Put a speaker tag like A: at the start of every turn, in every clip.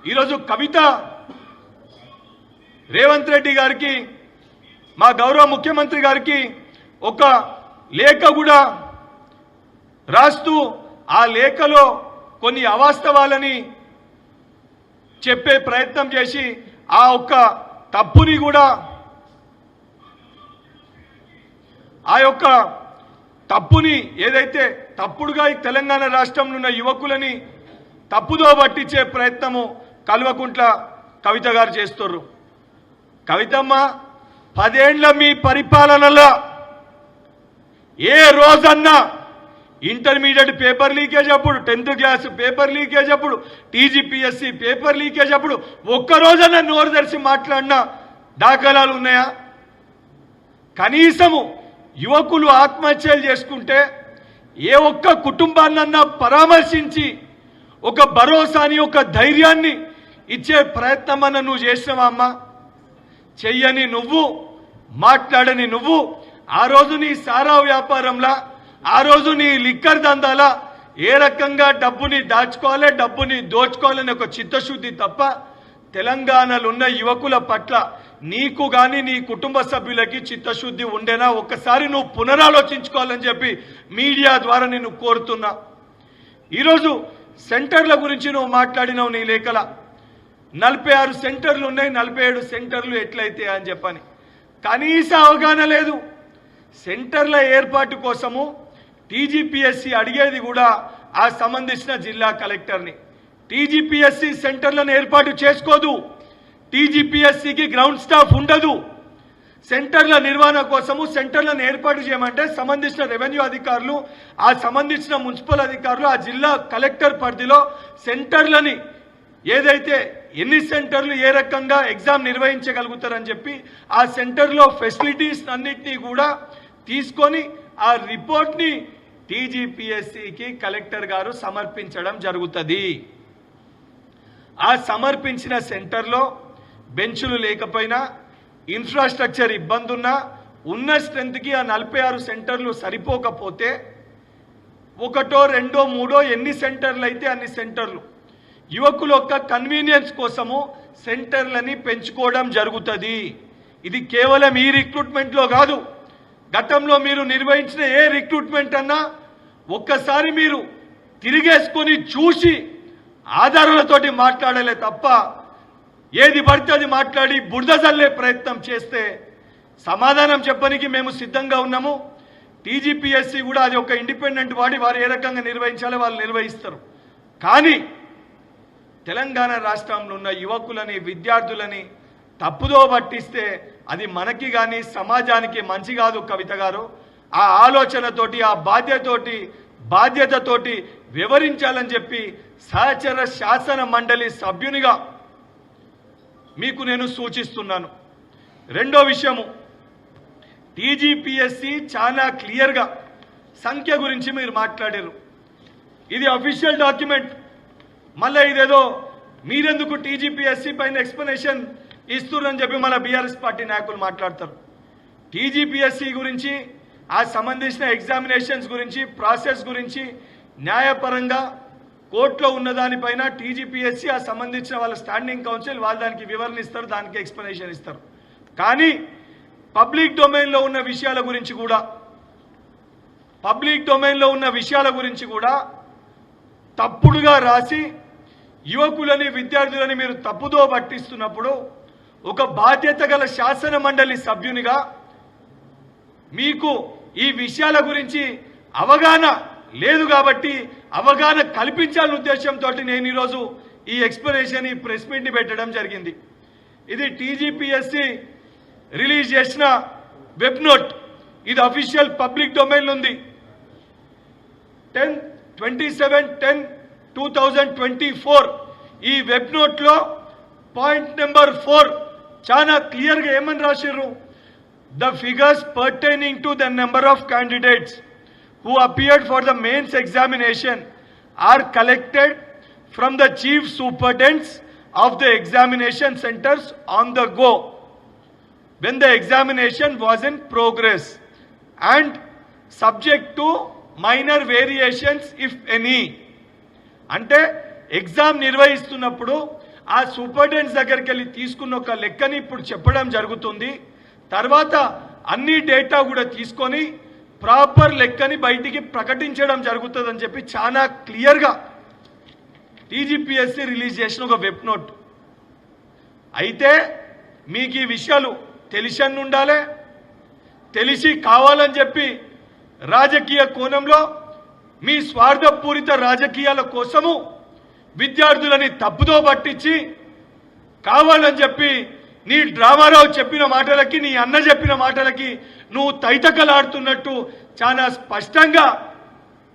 A: ఈరోజు కవిత రేవంత్ రెడ్డి గారికి మా గౌరవ ముఖ్యమంత్రి గారికి ఒక లేఖ కూడా రాస్తూ ఆ లేఖలో కొన్ని అవాస్తవాలని చెప్పే ప్రయత్నం చేసి ఆ ఒక్క తప్పుని కూడా ఆ యొక్క తప్పుని ఏదైతే తప్పుడుగా ఈ తెలంగాణ రాష్ట్రంలో ఉన్న యువకులని తప్పుదో పట్టించే ప్రయత్నము కల్వకుంట్ల కవిత గారు చేస్తున్నారు. కవితమ్మ 10 ఏళ్ల మీ పరిపాలనలో ఏ రోజన్నా ఇంటర్మీడియట్ పేపర్ లీకేజ్ అప్పుడు, 10th క్లాస్ పేపర్ లీకేజ్ అప్పుడు, టీజీపీఎస్సీ పేపర్ లీకేజ్ అప్పుడు ఒక్కరోజన్నా నోరు తెరిచి మాట్లాడిన దాఖలాలు ఉన్నాయా? కనీసము యువకులు ఆత్మహత్యలు చేసుకుంటే ఏ ఒక్క కుటుంబాన్నన్నా పరామర్శించి ఒక భరోసాని ఒక ధైర్యాన్ని ఇచ్చే ప్రయత్నమన్నా నువ్వు చేసినావా అమ్మా? చెయ్యని నువ్వు, మాట్లాడని నువ్వు, ఆ రోజు నీ సారా వ్యాపారంలా, ఆ రోజు నీ లిక్కర్ దందాలా ఏ రకంగా డబ్బుని దాచుకోవాలి, డబ్బుని దోచుకోవాలని ఒక చిత్తశుద్ధి తప్ప తెలంగాణలో ఉన్న యువకుల పట్ల నీకు కానీ నీ కుటుంబ సభ్యులకి చిత్తశుద్ధి ఉండేనా? ఒక్కసారి నువ్వు పునరాలోచించుకోవాలని చెప్పి మీడియా ద్వారా నేను కోరుతున్నా. ఈరోజు సెంటర్ల గురించి నువ్వు మాట్లాడినావు నీ లేఖల. 46 సెంటర్లు ఉన్నాయి, 47 సెంటర్లు ఎట్లయితే అని చెప్పని కనీస అవగాహన లేదు. సెంటర్ల ఏర్పాటు కోసము టీజీపీఎస్సీ అడిగేది కూడా ఆ సంబంధించిన జిల్లా కలెక్టర్ని. టీజీపీఎస్సీ సెంటర్లను ఏర్పాటు చేసుకోదు. టీజీపీఎస్సీకి గ్రౌండ్ స్టాఫ్ ఉండదు. సెంటర్ల నిర్వహణ కోసము సెంటర్లను ఏర్పాటు చేయమంటే సంబంధించిన రెవెన్యూ అధికారులు, ఆ సంబంధించిన మున్సిపల్ అధికారులు, ఆ జిల్లా కలెక్టర్ పరిధిలో సెంటర్లని ఏదైతే ఎన్ని సెంటర్లు ఏ రకంగా ఎగ్జామ్ నిర్వహించగలుగుతారని చెప్పి ఆ సెంటర్లో ఫెసిలిటీస్ అన్నిటినీ కూడా తీసుకొని ఆ రిపోర్ట్ని టీజీపీఎస్సీకి కలెక్టర్ గారు సమర్పించడం జరుగుతుంది. ఆ సమర్పించిన సెంటర్లో బెంచులు లేకపోయినా, ఇన్ఫ్రాస్ట్రక్చర్ ఇబ్బంది ఉన్నా, ఉన్న స్ట్రెంత్కి ఆ 46 సెంటర్లు సరిపోకపోతే ఒకటో రెండో మూడో ఎన్ని సెంటర్లు అయితే అన్ని సెంటర్లు యువకుల యొక్క కన్వీనియన్స్ కోసము సెంటర్లని పెంచుకోవడం జరుగుతుంది. ఇది కేవలం ఈ రిక్రూట్మెంట్లో కాదు, గతంలో మీరు నిర్వహించిన ఏ రిక్రూట్మెంట్ అన్నా ఒక్కసారి మీరు తిరిగేసుకొని చూసి ఆధారాలతోటి మాట్లాడలే తప్ప ఏది పడితే అది మాట్లాడి బురద జల్లే ప్రయత్నం చేస్తే సమాధానం చెప్పడానికి మేము సిద్ధంగా ఉన్నాము. టీజీపీఎస్సీ కూడా అది ఒక ఇండిపెండెంట్ బాడీ, వారు ఏ రకంగా నిర్వహించాలో వాళ్ళు నిర్వహిస్తారు. కానీ తెలంగాణ రాష్ట్రంలో ఉన్న యువకులని, విద్యార్థులని తప్పుదో పట్టిస్తే అది మనకి కానీ సమాజానికి మంచి కాదు. కవిత గారు ఆ ఆలోచనతోటి, ఆ బాధ్యతతోటి వివరించాలని చెప్పి సహచర శాసన మండలి సభ్యునిగా మీకు నేను సూచిస్తున్నాను. రెండో విషయము, టీజీపీఎస్సీ చాలా క్లియర్గా సంఖ్య గురించి మీరు మాట్లాడారు. ఇది అఫీషియల్ డాక్యుమెంట్. మళ్ళీ ఇదేదో మీరెందుకు టీజీపీఎస్సీ పైన ఎక్స్ప్లెనేషన్ ఇస్తున్నారని చెప్పి మన బీఆర్ఎస్ పార్టీ నాయకులు మాట్లాడతారు. టీజీపీఎస్సీ గురించి, ఆ సంబంధించిన ఎగ్జామినేషన్స్ గురించి, ప్రాసెస్ గురించి న్యాయపరంగా కోర్టులో ఉన్నదానిపైన టీజీపీఎస్సీ, ఆ సంబంధించిన వాళ్ళ స్టాండింగ్ కౌన్సిల్ వాళ్ళు దానికి వివరణ ఇస్తారు, దానికి ఎక్స్ప్లెనేషన్ ఇస్తారు. కానీ పబ్లిక్ డొమైన్లో ఉన్న విషయాల గురించి కూడా తప్పుడుగా రాసి యువకులని, విద్యార్థులని మీరు తప్పుదో పట్టిస్తున్నప్పుడు ఒక బాధ్యత గల శాసన మండలి సభ్యునిగా మీకు ఈ విషయాల గురించి అవగాహన లేదు కాబట్టి అవగాహన కల్పించాలనే ఉద్దేశంతో నేను ఈరోజు ఈ ఎక్స్ప్లెనేషన్, ఈ ప్రెస్ మీట్ని పెట్టడం జరిగింది. ఇది టీజీపీఎస్సీ రిలీజ్ చేసిన వెబ్ నోట్. ఇది అఫీషియల్ పబ్లిక్ డొమైన్ ఉంది. 27/10/2024 ఈ వెబ్ నోట్లో పాయింట్ నెంబర్ 4 చాలా క్లియర్గా ఏమని రాశారు? The figures pertaining to the number of candidates who appeared for the mains examination are collected from the chief superintendents of the examination centers on the go when the examination was in progress and subject to minor variations if any. అంటే exam నిర్వహిస్తున్నప్పుడు ఆ superintendents దగ్గరికి వెళ్ళి తీసుకున్న ఒక లెక్కని ఇప్పుడు చెప్పడం జరుగుతుంది. తర్వాత అన్ని డేటా కూడా తీసుకొని ప్రాపర్ లెక్కని బయటికి ప్రకటించడం జరుగుతుందని చెప్పి చాలా క్లియర్గా టీజీపీఎస్సీ రిలీజ్ చేసిన ఒక వెబ్ నోట్. అయితే మీకు ఈ విషయాలు తెలిసని ఉండాలి. తెలిసి కావాలని చెప్పి రాజకీయ కోణంలో మీ స్వార్థపూరిత రాజకీయాల కోసము విద్యార్థులని తప్పుదో పట్టించి కావాలని చెప్పి నీ డ్రామారావు చెప్పిన మాటలకి నీ అన్న చెప్పిన మాటలకి నువ్వు తైతకలాడుతున్నట్టు చాలా స్పష్టంగా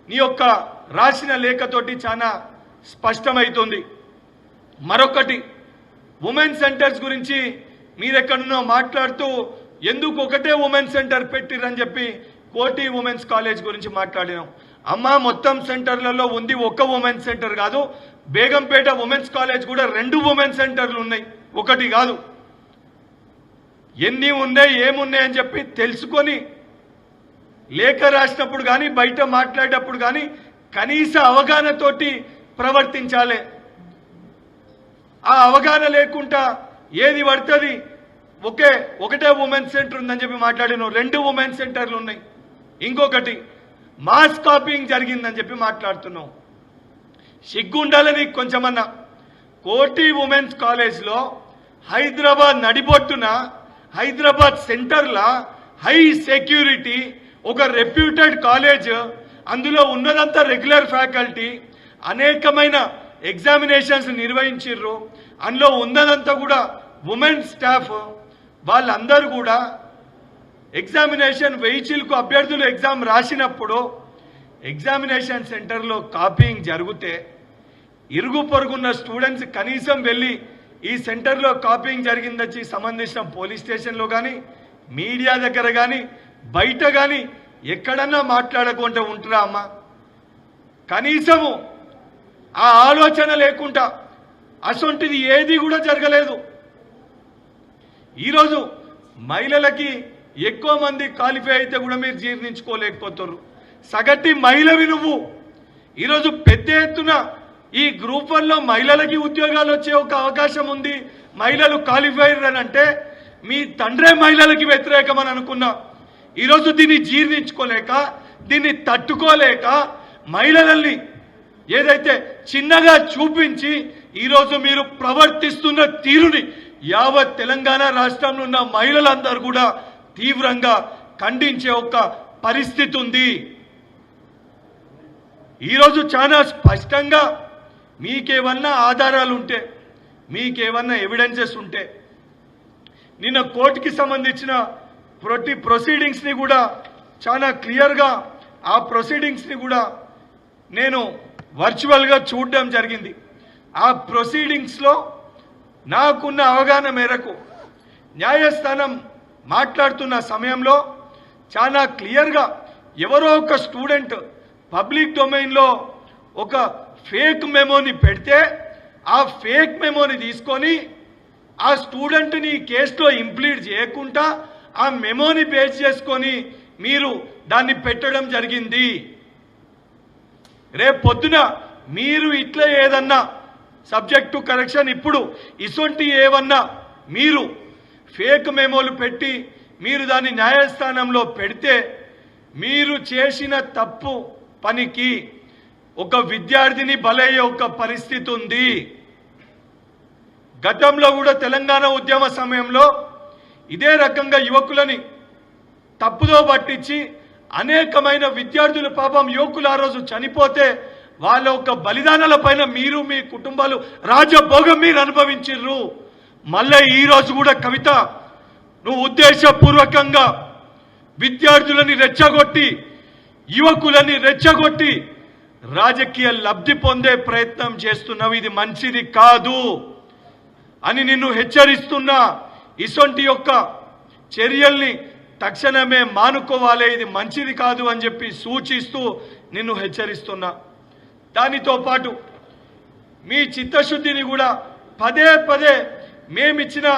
A: నీ యొక్క రాసిన లేఖతోటి చాలా స్పష్టమవుతుంది. మరొకటి ఉమెన్ సెంటర్స్ గురించి మీరెక్కడున్నో మాట్లాడుతూ ఎందుకు ఒకటే ఉమెన్ సెంటర్ పెట్టిరని చెప్పి కోటి ఉమెన్స్ కాలేజ్ గురించి మాట్లాడినాం. అమ్మ మొత్తం సెంటర్లలో ఉంది ఒక్క ఉమెన్ సెంటర్ కాదు, బేగంపేట ఉమెన్స్ కాలేజ్ కూడా 2 ఉమెన్ సెంటర్లు ఉన్నాయి, ఒకటి కాదు. ఎన్ని ఉన్నాయి ఏమున్నాయి అని చెప్పి తెలుసుకొని లేఖ రాసినప్పుడు కానీ బయట మాట్లాడేటప్పుడు కానీ కనీస అవగాహనతోటి ప్రవర్తించాలి. ఆ అవగాహన లేకుండా ఏది పడుతుంది ఒకటే ఉమెన్ సెంటర్ ఉందని చెప్పి మాట్లాడాను, 2 ఉమెన్ సెంటర్లు ఉన్నాయి. ఇంకొకటి మాస్ కాపీయింగ్ జరిగిందని చెప్పి మాట్లాడుతున్నాం. సిగ్గుండాలని కొంచెమన్నా. కోటి ఉమెన్స్ కాలేజ్లో హైదరాబాద్ నడిబొట్టున హైదరాబాద్ సెంటర్లా హై సెక్యూరిటీ ఒక రెప్యూటెడ్ కాలేజ్, అందులో ఉన్నదంతా రెగ్యులర్ ఫ్యాకల్టీ, అనేకమైన ఎగ్జామినేషన్స్ నిర్వహించారు. అందులో ఉన్నదంతా కూడా ఉమెన్ స్టాఫ్. వాళ్ళందరూ కూడా ఎగ్జామినేషన్ వెయిచిల్కు అభ్యర్థులు ఎగ్జామ్ రాసినప్పుడు ఎగ్జామినేషన్ సెంటర్లో కాపీయింగ్ జరిగితే ఇరుగు పొరుగున్న స్టూడెంట్స్ కనీసం వెళ్ళి ఈ సెంటర్లో కాపీయింగ్ జరిగిందని సంబంధించిన పోలీస్ స్టేషన్లో కానీ మీడియా దగ్గర కానీ బయట కానీ ఎక్కడన్నా మాట్లాడకుండా ఉంటారా అమ్మా? కనీసము ఆ ఆలోచన లేకుండా అసొంటిది ఏది కూడా జరగలేదు. ఈరోజు మహిళలకి ఎక్కువ మంది క్వాలిఫై అయితే కూడా మీరు జీర్ణించుకోలేకపోతున్నారు. సగటి మహిళవి నువ్వు. ఈరోజు పెద్ద ఎత్తున ఈ గ్రూప్ 1లో మహిళలకి ఉద్యోగాలు వచ్చే ఒక అవకాశం ఉంది, మహిళలు క్వాలిఫైర్ అని అంటే మీ తండ్రే మహిళలకి వ్యతిరేకమని అనుకున్నా. ఈరోజు దీన్ని జీర్ణించుకోలేక దీన్ని తట్టుకోలేక మహిళలని ఏదైతే చిన్నగా చూపించి ఈరోజు మీరు ప్రవర్తిస్తున్న తీరుని యావత్ తెలంగాణ రాష్ట్రంలో ఉన్న మహిళలందరూ కూడా తీవ్రంగా ఖండించే ఒక పరిస్థితి ఉంది. ఈరోజు చాలా స్పష్టంగా మీకేమన్నా ఆధారాలు ఉంటే, మీకేమన్నా ఎవిడెన్సెస్ ఉంటే నిన్న కోర్టుకి సంబంధించిన ప్రొసీడింగ్స్ని కూడా చాలా క్లియర్గా ఆ ప్రొసీడింగ్స్ని కూడా నేను వర్చువల్గా చూడడం జరిగింది. ఆ ప్రొసీడింగ్స్లో నాకున్న అవగాహన మేరకు న్యాయస్థానం మాట్లాడుతున్న సమయంలో చాలా క్లియర్గా ఎవరో ఒక స్టూడెంట్ పబ్లిక్ డొమైన్లో ఒక ఫేక్ మెమోని పెడితే ఆ ఫేక్ మెమోని తీసుకొని ఆ స్టూడెంట్ని కేసులో ఇంప్లీడ్ చేయకుండా ఆ మెమోని బేస్ చేసుకొని మీరు దాన్ని పెట్టడం జరిగింది. రేపు పొద్దున మీరు ఇట్లా ఏదన్నా సబ్జెక్టు కరెక్షన్ ఇప్పుడు ఇసొంటి ఏవన్నా మీరు ఫేక్ మెమోలు పెట్టి మీరు దాన్ని న్యాయస్థానంలో పెడితే మీరు చేసిన తప్పు పనికి ఒక విద్యార్థిని బలయ్యే ఒక పరిస్థితి ఉంది. గతంలో కూడా తెలంగాణ ఉద్యమ సమయంలో ఇదే రకంగా యువకులని తప్పుదో పట్టించి అనేకమైన విద్యార్థులు పాపం యువకులు ఆ రోజు చనిపోతే వాళ్ళ యొక్క బలిదానాల పైన మీరు మీ కుటుంబాలు రాజభోగం మీరు అనుభవించారు. మళ్ళీ ఈ రోజు కూడా కవిత నువ్వు ఉద్దేశపూర్వకంగా విద్యార్థులని రెచ్చగొట్టి యువకులని రెచ్చగొట్టి రాజకీయ లబ్ధి పొందే ప్రయత్నం చేస్తున్నావు. ఇది మంచిది కాదు అని నిన్ను హెచ్చరిస్తున్నా. ఇసొంటి యొక్క చర్యల్ని తక్షణమే మానుకోవాలి, ఇది మంచిది కాదు అని చెప్పి సూచిస్తూ నిన్ను హెచ్చరిస్తున్నా. దానితో పాటు మీ చిత్తశుద్ధిని కూడా పదే పదే మేమిచ్చిన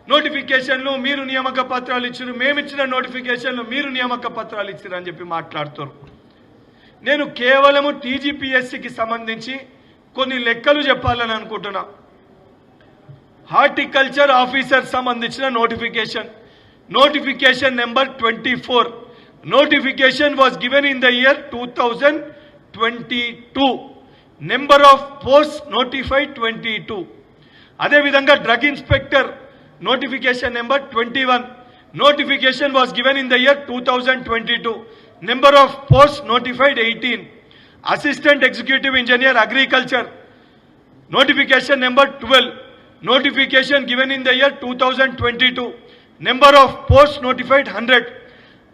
A: నోటిఫికేషన్లు మీరు నియామక పత్రాలు ఇచ్చారు, మేమిచ్చిన నోటిఫికేషన్లు మీరు నియామక పత్రాలు ఇచ్చారు అని చెప్పి మాట్లాడుతారు. నేను కేవలము టీజీపీఎస్సీకి సంబంధించి కొన్ని లెక్కలు చెప్పాలని అనుకుంటున్నా. హార్టికల్చర్ ఆఫీసర్ సంబంధించిన notification number 24. Notification was given in the year 2022. Number of post notified 22. అదేవిధంగా drug inspector notification number 21. Notification was given in the year 2022. Number of post notified 18. Assistant executive engineer agriculture notification number 12. Notification given in the year 2022. Number of posts notified 100.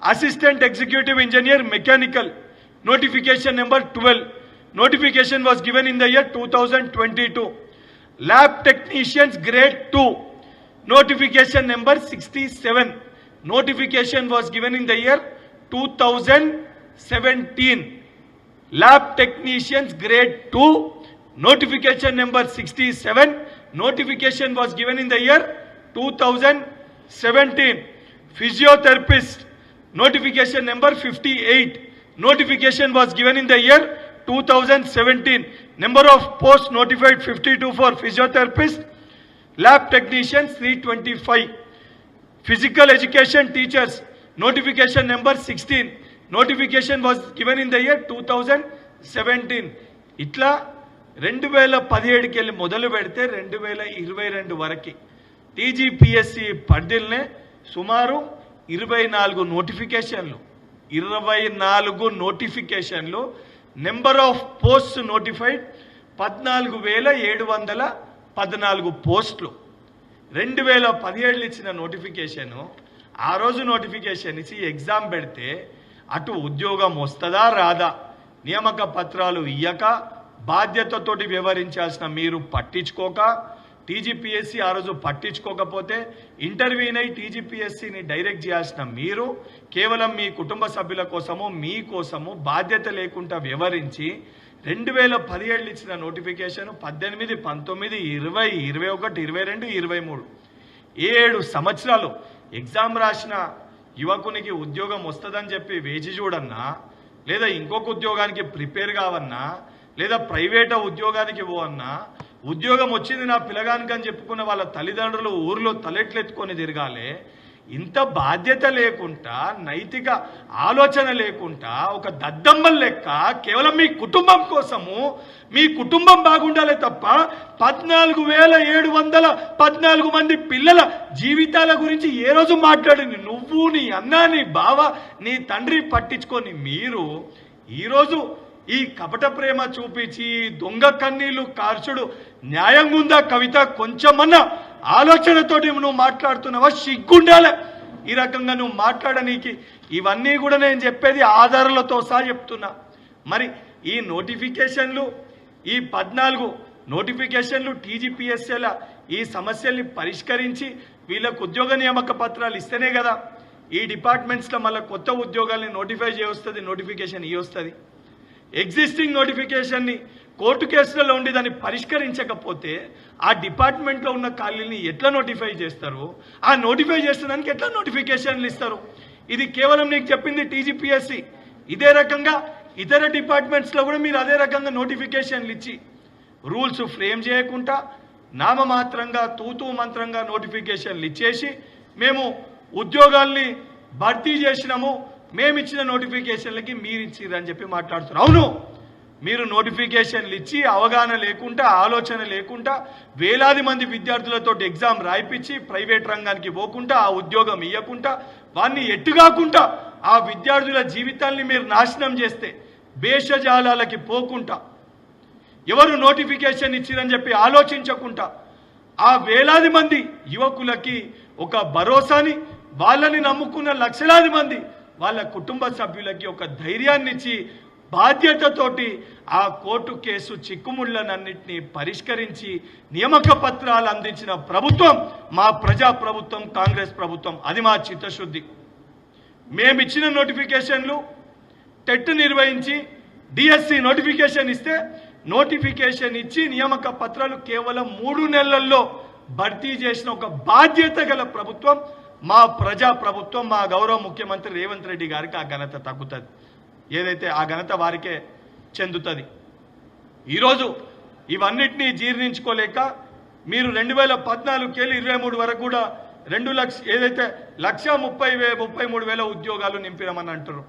A: Assistant executive engineer mechanical. Notification number 12. Notification was given in the year 2022. Lab technicians grade 2. Notification number 67. Notification was given in the year 2017. Lab technicians grade 2. Notification number 67. Notification was given in the year 2017. Physiotherapist. Notification number 58. Notification was given in the year 2017. Number of posts notified 52 for physiotherapist. Lab technicians 325. Physical education teachers. Notification number 16. Notification was given in the year 2017. Itla 2017కి వెళ్ళి మొదలు పెడితే 2022 వరకు TGPSC పరిధిలోనే సుమారు 24 నోటిఫికేషన్లు number of post notified 14,714 పోస్టులు. 2017 ఇచ్చిన notification, ఆ రోజు నోటిఫికేషన్ ఇచ్చి ఎగ్జామ్ పెడితే అటు ఉద్యోగం వస్తుందా రాదా, నియామక పత్రాలు ఇయ్యక బాధ్యతతోటి వ్యవహరించాల్సిన మీరు పట్టించుకోక, టీజీపీఎస్సీ ఆ రోజు పట్టించుకోకపోతే ఇంటర్వ్యూనై టీజీపీఎస్సీని డైరెక్ట్ చేయాల్సిన మీరు కేవలం మీ కుటుంబ సభ్యుల కోసము మీకోసము బాధ్యత లేకుండా వ్యవహరించి 2017 ఇచ్చిన నోటిఫికేషన్ 18, 19, 20, 21, 22, 23 7 సంవత్సరాలు ఎగ్జామ్ రాసిన యువకునికి ఉద్యోగం వస్తుందని చెప్పి వేచి చూడన్నా, లేదా ఇంకొక ఉద్యోగానికి ప్రిపేర్ కావన్నా, లేదా ప్రైవేట్ ఉద్యోగానికి పోవన్నా, ఉద్యోగం వచ్చింది నా పిల్లగానికి అని చెప్పుకున్న వాళ్ళ తల్లిదండ్రులు ఊర్లో తలెట్లెత్తుకొని తిరగాలి. ఇంత బాధ్యత లేకుండా, నైతిక ఆలోచన లేకుండా, ఒక దద్దమ్మల లెక్క కేవలం మీ కుటుంబం కోసము, మీ కుటుంబం బాగుండాలి తప్ప 14,714 మంది పిల్లల జీవితాల గురించి ఏ రోజు మాట్లాడింది నువ్వు, నీ అన్న, నీ బావ, నీ తండ్రి పట్టించుకొని మీరు ఈరోజు ఈ కపట ప్రేమ చూపించి దొంగ కన్నీళ్లు కార్చుడు న్యాయంగా ఉందా కవిత? కొంచెమన్నా ఆలోచనతోటి నువ్వు మాట్లాడుతున్నావా? సిగ్గుండాలే ఈ రకంగా నువ్వు మాట్లాడనీకి. ఇవన్నీ కూడా నేను చెప్పేది ఆధారాలతో సహా చెప్తున్నా. మరి ఈ నోటిఫికేషన్లు, ఈ 14 నోటిఫికేషన్లు టీజీపీఎస్సీల ఈ సమస్యల్ని పరిష్కరించి వీళ్ళకు ఉద్యోగ నియామక పత్రాలు ఇస్తేనే కదా ఈ డిపార్ట్మెంట్స్లో మళ్ళీ కొత్త ఉద్యోగాల్ని నోటిఫై చేయొస్తుంది, నోటిఫికేషన్ ఇవ్వస్తుంది. ఎగ్జిస్టింగ్ నోటిఫికేషన్ని కోర్టు కేసులలో ఉండి దాన్ని పరిష్కరించకపోతే ఆ డిపార్ట్మెంట్లో ఉన్న ఖాళీని ఎట్లా నోటిఫై చేస్తారు? ఆ నోటిఫై చేసేదానికి ఎట్లా నోటిఫికేషన్లు ఇస్తారు? ఇది కేవలం నీకు చెప్పింది టీజీపీఎస్సీ. ఇదే రకంగా ఇతర డిపార్ట్మెంట్స్లో కూడా మీరు అదే రకంగా నోటిఫికేషన్లు ఇచ్చి రూల్స్ ఫ్రేమ్ చేయకుండా నామమాత్రంగా తూతూ మంత్రంగా నోటిఫికేషన్లు ఇచ్చేసి మేము ఉద్యోగాల్ని భర్తీ చేసినాము, మేమిచ్చిన నోటిఫికేషన్లకి మీరు ఇచ్చిరని చెప్పి మాట్లాడుతున్నారు. అవును, మీరు నోటిఫికేషన్లు ఇచ్చి అవగాహన లేకుండా, ఆలోచన లేకుండా వేలాది మంది విద్యార్థులతో ఎగ్జామ్ రాయిపించి ప్రైవేట్ రంగానికి పోకుండా, ఆ ఉద్యోగం ఇవ్వకుండా, వారిని ఎట్టుగాకుండా ఆ విద్యార్థుల జీవితాల్ని మీరు నాశనం చేస్తే, భేషజాలాలకి పోకుండా, ఎవరు నోటిఫికేషన్ ఇచ్చిరని చెప్పి ఆలోచించకుండా ఆ వేలాది మంది యువకులకి ఒక భరోసాని, వాళ్ళని నమ్ముకున్న లక్షలాది మంది వాళ్ళ కుటుంబ సభ్యులకి ఒక ధైర్యాన్ని ఇచ్చి బాధ్యతతోటి ఆ కోర్టు కేసు చిక్కుముళ్లనన్నింటినీ పరిష్కరించి నియామక పత్రాలు అందించిన ప్రభుత్వం మా ప్రజా ప్రభుత్వం, కాంగ్రెస్ ప్రభుత్వం. అది మా చిత్తశుద్ధి. మేమిచ్చిన నోటిఫికేషన్లు టెట్ నిర్వహించి డిఎస్సి నోటిఫికేషన్ ఇస్తే, నోటిఫికేషన్ ఇచ్చి నియామక పత్రాలు కేవలం 3 నెలల్లో భర్తీ చేసిన ఒక బాధ్యత గల ప్రభుత్వం మా ప్రజా ప్రభుత్వం. మా గౌరవ ముఖ్యమంత్రి రేవంత్ రెడ్డి గారికి ఆ ఘనత తగ్గుతుంది, ఏదైతే ఆ ఘనత వారికే చెందుతుంది. ఈరోజు ఇవన్నిటినీ జీర్ణించుకోలేక మీరు 2014 కేలి 23 వరకు కూడా 2 లక్ష ఏదైతే 1,33,000 ఉద్యోగాలు నింపినామని అంటారు.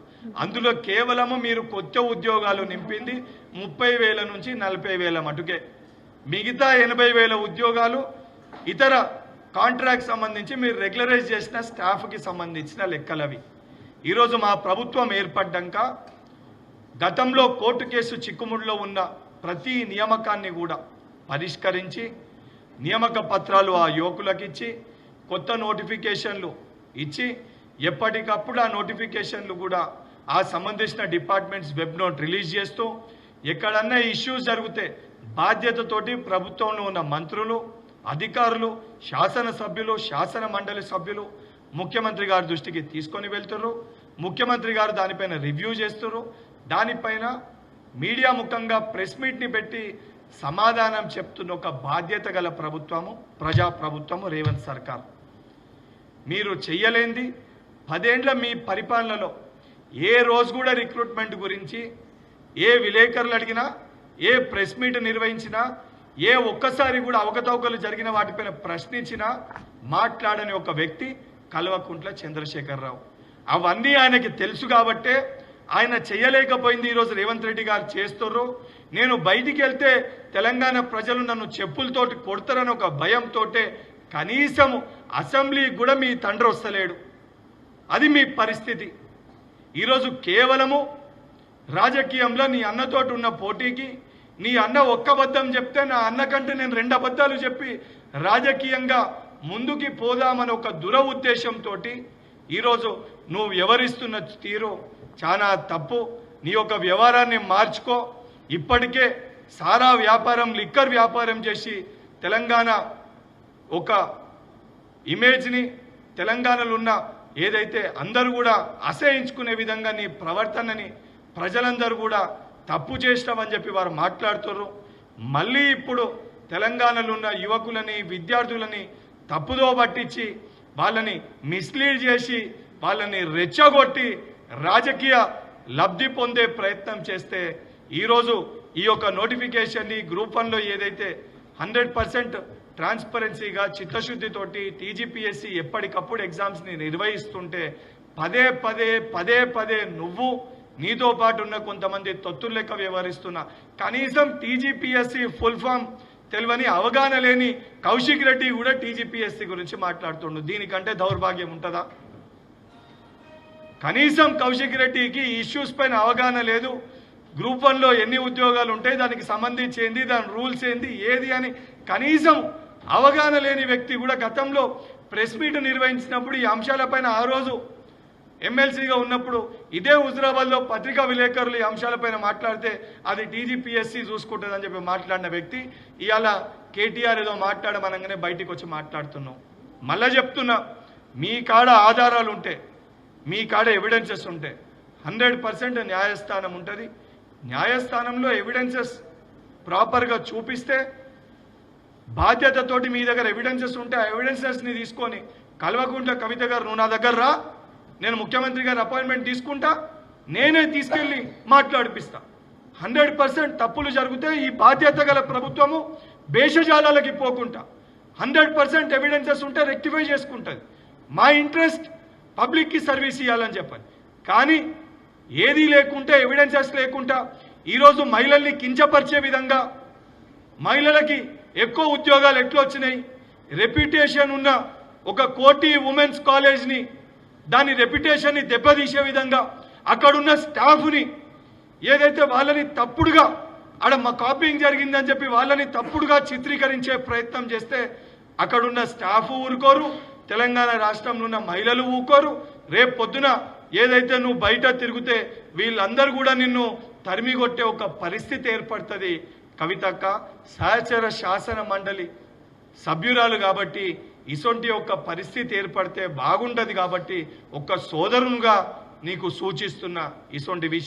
A: అందులో కేవలము మీరు కొత్త ఉద్యోగాలు నింపింది 30,000 నుంచి 40,000 మటుకే. మిగతా 80,000 ఉద్యోగాలు ఇతర కాంట్రాక్ట్ సంబంధించి మీరు రెగ్యులరైజ్ చేసిన స్టాఫ్కి సంబంధించిన లెక్కలవి. ఈరోజు మా ప్రభుత్వం ఏర్పడ్డాక గతంలో కోర్టు కేసు చిక్కుముడిలో ఉన్న ప్రతి నియామకాన్ని కూడా పరిష్కరించి నియామక పత్రాలు ఆ యువకులకు ఇచ్చి కొత్త నోటిఫికేషన్లు ఇచ్చి ఎప్పటికప్పుడు ఆ నోటిఫికేషన్లు కూడా ఆ సంబంధించిన డిపార్ట్మెంట్స్ వెబ్ నోట్ రిలీజ్ చేస్తూ ఎక్కడన్నా ఇష్యూస్ జరిగితే బాధ్యతతోటి ప్రభుత్వంలో ఉన్న మంత్రులు, అధికారులు, శాసనసభ్యులు, శాసన మండలి సభ్యులు ముఖ్యమంత్రి గారి దృష్టికి తీసుకొని వెళ్తున్నారు. ముఖ్యమంత్రి గారు దానిపైన రివ్యూ చేస్తున్నారు. దానిపైన మీడియా ముఖంగా ప్రెస్ మీట్ని పెట్టి సమాధానం చెప్తున్న ఒక బాధ్యత గల ప్రభుత్వము ప్రజాప్రభుత్వము రేవంత్ సర్కార్. మీరు చెయ్యలేంది 10 ఏండ్ల మీ పరిపాలనలో ఏ రోజు కూడా రిక్రూట్మెంట్ గురించి ఏ విలేకరులు అడిగినా, ఏ ప్రెస్ మీట్ నిర్వహించినా, ఏ ఒక్కసారి కూడా అవకతవకలు జరిగిన వాటిపైన ప్రశ్నించినా మాట్లాడని ఒక వ్యక్తి కల్వకుంట్ల చంద్రశేఖరరావు. అవన్నీ ఆయనకి తెలుసు కాబట్టే ఆయన చేయలేకపోయింది ఈరోజు రేవంత్ రెడ్డి గారు చేస్తుర్రు. నేను బయటికి వెళ్తే తెలంగాణ ప్రజలు నన్ను చెప్పులతోటి కొడతారని ఒక భయంతో కనీసం అసెంబ్లీకి కూడా మీ తండ్రి వస్తలేడు. అది మీ పరిస్థితి. ఈరోజు కేవలము రాజకీయంలో నీ అన్నతోటి ఉన్న పోటీకి నీ అన్న ఒక్క అబద్ధం చెప్తే నా అన్న కంటే నేను 2 అబద్ధాలు చెప్పి రాజకీయంగా ముందుకి పోదామని ఒక దురఉద్దేశంతో ఈరోజు నువ్వు వ్యవహరిస్తున్న తీరు చాలా తప్పు. నీ యొక్క వ్యవహారాన్ని మార్చుకో. ఇప్పటికే సారా వ్యాపారం, లిక్కర్ వ్యాపారం చేసి తెలంగాణ ఒక ఇమేజ్ని, తెలంగాణలో ఉన్న ఏదైతే అందరూ కూడా అసహించుకునే విధంగా నీ ప్రవర్తనని ప్రజలందరూ కూడా తప్పు చేసినామని చెప్పి వారు మాట్లాడుతున్నారు. మళ్ళీ ఇప్పుడు తెలంగాణలో ఉన్న యువకులని, విద్యార్థులని తప్పుదో పట్టించి వాళ్ళని మిస్లీడ్ చేసి వాళ్ళని రెచ్చగొట్టి రాజకీయ లబ్ధి పొందే ప్రయత్నం చేస్తే ఈరోజు ఈ యొక్క నోటిఫికేషన్ని గ్రూప్ 1లో ఏదైతే 100% ట్రాన్స్పరెన్సీగా చిత్తశుద్ధితోటి టీజీపీఎస్సీ ఎప్పటికప్పుడు ఎగ్జామ్స్ని నిర్వహిస్తుంటే పదే పదే నువ్వు నీతో పాటు ఉన్న కొంతమంది తొత్తులు లెక్క వ్యవహరిస్తున్నా కనీసం టీజీపీఎస్సీ ఫుల్ ఫామ్ తెలియని అవగాహన లేని కౌశిక్ రెడ్డి కూడా టీజీపీఎస్సీ గురించి మాట్లాడుతుండు. దీనికంటే దౌర్భాగ్యం ఉంటుందా? కనీసం కౌశిక్ రెడ్డికి ఇష్యూస్ పైన అవగాహన లేదు. గ్రూప్ 1లో ఎన్ని ఉద్యోగాలు ఉంటాయి, దానికి సంబంధించి ఏంది, దాని రూల్స్ ఏంది, ఏది అని కనీసం అవగాహన లేని వ్యక్తి కూడా గతంలో ప్రెస్ మీట్ నిర్వహించినప్పుడు ఈ అంశాలపైన ఆ రోజు ఎమ్మెల్సీగా ఉన్నప్పుడు ఇదే హుజరాబాద్లో పత్రికా విలేకరులు ఈ అంశాలపైన మాట్లాడితే అది టీజీపీఎస్సీ చూసుకుంటుందని చెప్పి మాట్లాడిన వ్యక్తి ఇవాళ కేటీఆర్ ఏదో మాట్లాడమనగానే బయటికి వచ్చి మాట్లాడుతున్నాం. మళ్ళా చెప్తున్నా, మీ కాడ ఆధారాలు ఉంటే, మీ కాడ ఎవిడెన్సెస్ ఉంటే 100% న్యాయస్థానం ఉంటుంది. న్యాయస్థానంలో ఎవిడెన్సెస్ ప్రాపర్గా చూపిస్తే బాధ్యతతోటి మీ దగ్గర ఎవిడెన్సెస్ ఉంటే ఆ ఎవిడెన్సెస్ని తీసుకొని కల్వకుంట్ల కవిత గారు నువ్వు నా దగ్గర రా, నేను ముఖ్యమంత్రి గారి అపాయింట్మెంట్ తీసుకుంటా, నేనే తీసుకెళ్ళి మాట్లాడిపిస్తా. 100% తప్పులు జరిగితే ఈ బాధ్యత గల ప్రభుత్వము భేషజాలాలకి పోకుండా 100% ఎవిడెన్సెస్ ఉంటే రెక్టిఫై చేసుకుంటుంది. మా ఇంట్రెస్ట్ పబ్లిక్కి సర్వీస్ ఇవ్వాలని చెప్పాలి. కానీ ఏదీ లేకుంటే, ఎవిడెన్సెస్ లేకుండా ఈరోజు మహిళల్ని కించపరిచే విధంగా, మహిళలకి ఎక్కువ ఉద్యోగాలు ఎట్లా వచ్చినాయి, రెప్యుటేషన్ ఉన్న ఒక కోటి ఉమెన్స్ కాలేజ్ని, దాని రెప్యుటేషన్ని దెబ్బతీసే విధంగా అక్కడున్న స్టాఫ్ని ఏదైతే వాళ్ళని తప్పుడుగా ఆడ మా కాపీయింగ్ జరిగిందని చెప్పి వాళ్ళని తప్పుడుగా చిత్రీకరించే ప్రయత్నం చేస్తే అక్కడున్న స్టాఫ్ ఊరుకోరు, తెలంగాణ రాష్ట్రంలో ఉన్న మహిళలు ఊరుకోరు. రేపు పొద్దున ఏదైతే నువ్వు బయట తిరిగితే వీళ్ళందరూ కూడా నిన్ను తరిమి కొట్టే ఒక పరిస్థితి ఏర్పడుతుంది. కవితక్క సహచర శాసన మండలి సభ్యురాలు కాబట్టి ఇసొంటి ఒక పరిస్థితి ఏర్పడితే బాగుండదు. కాబట్టి ఒక సోదరునిగా నీకు సూచిస్తున్న ఇసొంటి విషయం